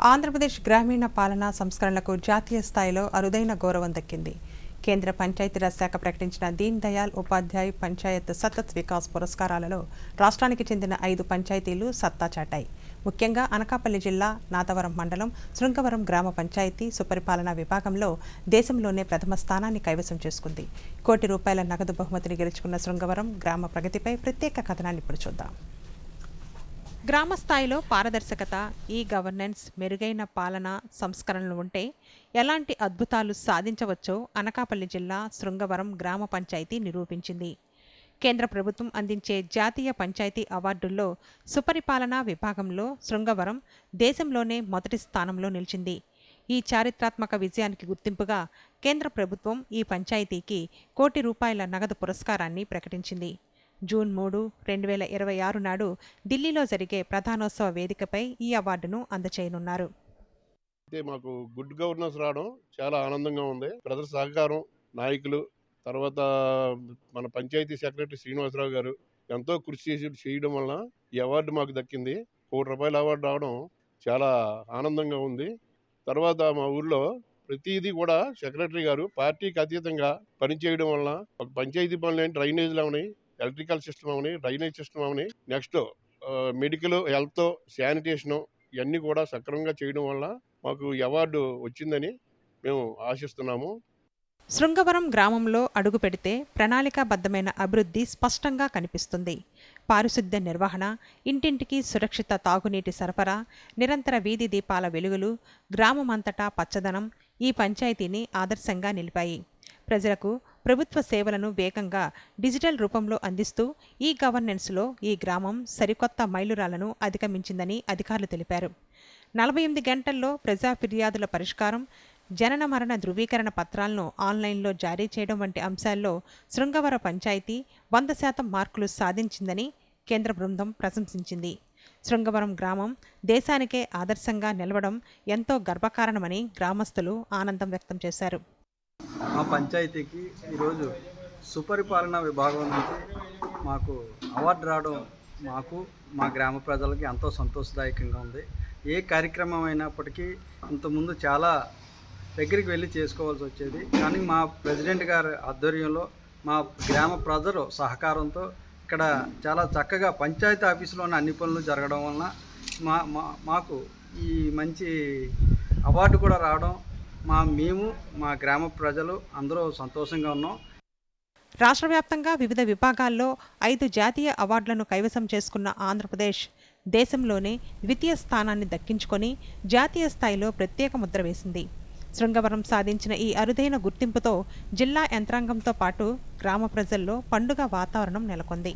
ఆంధ్రప్రదేశ్ గ్రామీణ పాలనా సంస్కరణలకు జాతీయ స్థాయిలో అరుదైన గౌరవం దక్కింది. కేంద్ర పంచాయతీరాజ్ శాఖ ప్రకటించిన దీన్ దయాళ్ ఉపాధ్యాయ్ పంచాయత్ సతత్ వికాస్ పురస్కారాలలో రాష్ట్రానికి చెందిన 5 పంచాయతీలు సత్తా చాటాయి. ముఖ్యంగా అనకాపల్లి జిల్లా నాతవరం మండలం శృంగవరం గ్రామ పంచాయతీ సుపరిపాలనా విభాగంలో దేశంలోనే ప్రథమ స్థానాన్ని కైవసం చేసుకుంది. ₹1 కోటి నగదు బహుమతిని గెలుచుకున్న శృంగవరం గ్రామ ప్రగతిపై ప్రత్యేక కథనాన్ని ఇప్పుడు చూద్దాం. గ్రామ స్థాయిలో పారదర్శకత, ఈ గవర్నెన్స్, మెరుగైన పాలన సంస్కరణలు ఉంటే ఎలాంటి అద్భుతాలు సాధించవచ్చో అనకాపల్లి జిల్లా శృంగవరం గ్రామ పంచాయతీ నిరూపించింది. కేంద్ర ప్రభుత్వం అందించే జాతీయ పంచాయతీ అవార్డుల్లో సుపరిపాలనా విభాగంలో శృంగవరం దేశంలోనే మొదటి స్థానంలో నిలిచింది. ఈ చారిత్రాత్మక విజయానికి గుర్తింపుగా కేంద్ర ప్రభుత్వం ఈ పంచాయతీకి ₹1 కోటి నగదు పురస్కారాన్ని ప్రకటించింది. జూన్ 3, 2026 నాడు ఢిల్లీలో జరిగే ప్రధానోత్సవ వేదికపై ఈ అవార్డును అందచేయనున్నారు. మాకు గుడ్ గవర్నెన్స్ రావడం చాలా ఆనందంగా ఉంది. ప్రజల సహకారం, నాయకులు, తర్వాత మన పంచాయతీ సెక్రటరీ శ్రీనివాసరావు గారు ఎంతో కృషి చేయడం వలన ఈ అవార్డు మాకు దక్కింది. ₹1 కోటి అవార్డు రావడం చాలా ఆనందంగా ఉంది. తర్వాత మా ఊర్లో ప్రతిదీ కూడా సెక్రటరీ గారు పార్టీకి అతీతంగా పనిచేయడం వలన ఒక పంచాయతీ పనులు డ్రైనేజ్లు అవని, ఎలక్ట్రికల్ సిస్టమ్ అవని, డ్రైనేజ్ సిస్టమ్ అవని, నెక్స్ట్ మెడికల్, హెల్త్, శానిటేషను ఇవన్నీ కూడా సక్రమంగా చేయడం వల్ల మాకు ఈ అవార్డు వచ్చిందని మేము ఆశిస్తున్నాము. శృంగవరం గ్రామంలో అడుగు పెడితే ప్రణాళికాబద్ధమైన అభివృద్ధి స్పష్టంగా కనిపిస్తుంది. పారిశుద్ధ్య నిర్వహణ, ఇంటింటికి సురక్షిత తాగునీటి సరఫరా, నిరంతర వీధి దీపాల వెలుగులు, గ్రామమంతటా పచ్చదనం ఈ పంచాయతీని ఆదర్శంగా నిలిపాయి. ప్రజలకు ప్రభుత్వ సేవలను వేగంగా డిజిటల్ రూపంలో అందిస్తూ ఈ గవర్నెన్స్లో ఈ గ్రామం సరికొత్త మైలురాళ్లను అధిగమించిందని అధికారులు తెలిపారు. 48 గంటల్లో ప్రజా ఫిర్యాదుల పరిష్కారం, జనన మరణ ధృవీకరణ పత్రాలను ఆన్లైన్లో జారీ చేయడం వంటి అంశాల్లో శృంగవర పంచాయతీ 100% మార్కులు సాధించిందని కేంద్ర బృందం ప్రశంసించింది. శృంగవరం గ్రామం దేశానికే ఆదర్శంగా నిలవడం ఎంతో గర్వకారణమని గ్రామస్తులు ఆనందం వ్యక్తం చేశారు. మా పంచాయతీకి ఈరోజు సుపరిపాలన విభాగం నుంచి మాకు అవార్డు రావడం మాకు, మా గ్రామ ప్రజలకి ఎంతో సంతోషదాయకంగా ఉంది. ఏ కార్యక్రమం అయినప్పటికీ ఇంతకుముందు చాలా దగ్గరికి వెళ్ళి చేసుకోవాల్సి వచ్చేది. కానీ మా ప్రెసిడెంట్ గారి ఆధ్వర్యంలో, మా గ్రామ ప్రజలు సహకారంతో ఇక్కడ చాలా చక్కగా పంచాయతీ ఆఫీసులోని అన్ని పనులు జరగడం వలన మాకు ఈ మంచి అవార్డు కూడా రావడం మేము, మా గ్రామ ప్రజలు అందరూ సంతోషంగా ఉన్నాం. రాష్ట్ర వ్యాప్తంగా వివిధ విభాగాల్లో 5 జాతీయ అవార్డులను కైవసం చేసుకున్న ఆంధ్రప్రదేశ్ దేశంలోనే ద్వితీయ స్థానాన్ని దక్కించుకొని జాతీయ స్థాయిలో ప్రత్యేక ముద్ర వేసింది. శృంగవరం సాధించిన ఈ అరుదైన గుర్తింపుతో జిల్లా యంత్రాంగంతో పాటు గ్రామ ప్రజల్లో పండుగ వాతావరణం నెలకొంది.